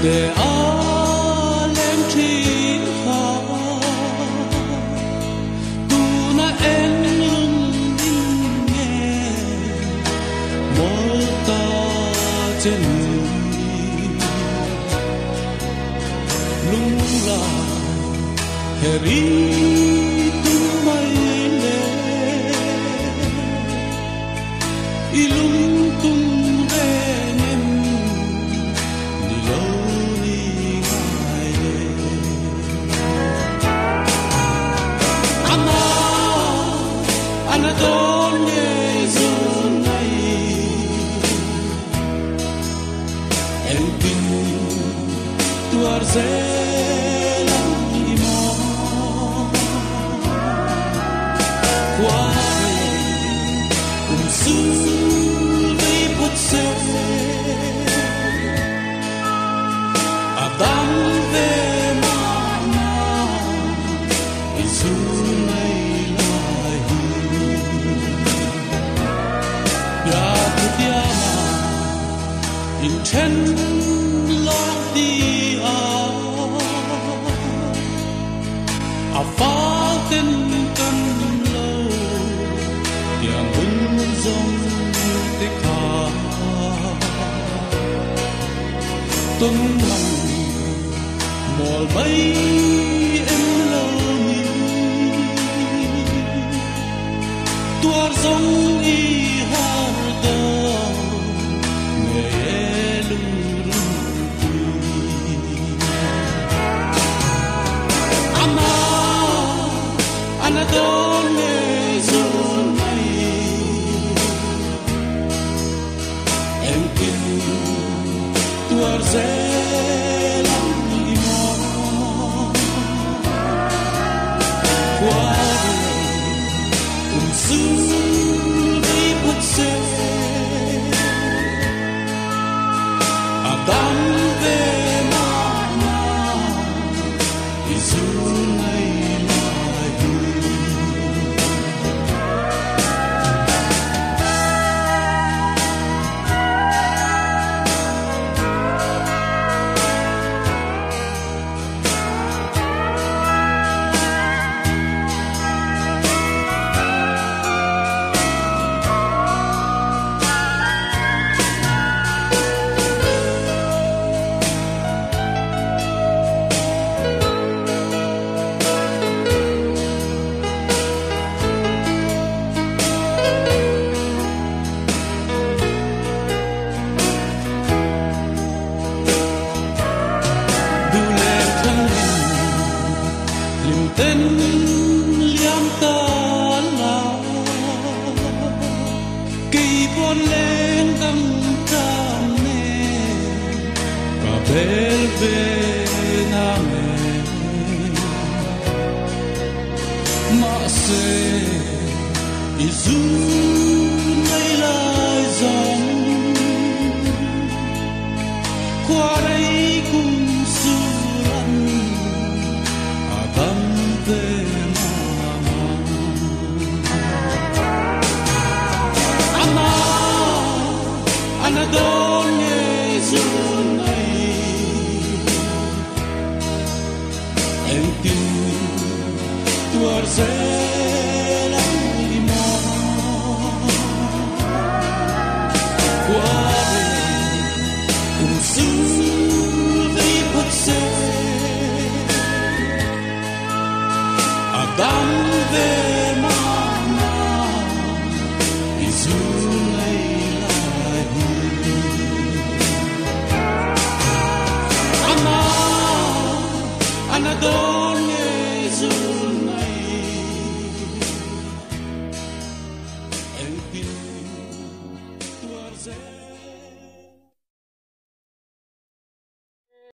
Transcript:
để lên thiên hà tu na en lung nghe mơ ta trên lung la heri tu mai le ilung tung nem ni lo ni ngai ama anadon yesu nai en tin tu arzela imo quare su Adam ve mana isu nay lahi ya kutiama in chen lo di a falten kan lo yang bun zong te ka tung mang mol bay em lo ni tuar zong i har do me lung ama anadon me zon mai em kin tuar zela imo quare su di putse Adam ve mana isu nay lahi tên liam ta la kỳ bon lên cam ta nè và bel về na mẹ mà se isu nay lai dòng qua đây cùng su lăn Adam ve mana ama anadon yesu nai en tin tu arzela imo quare su vi putse Adam ve mana isu nay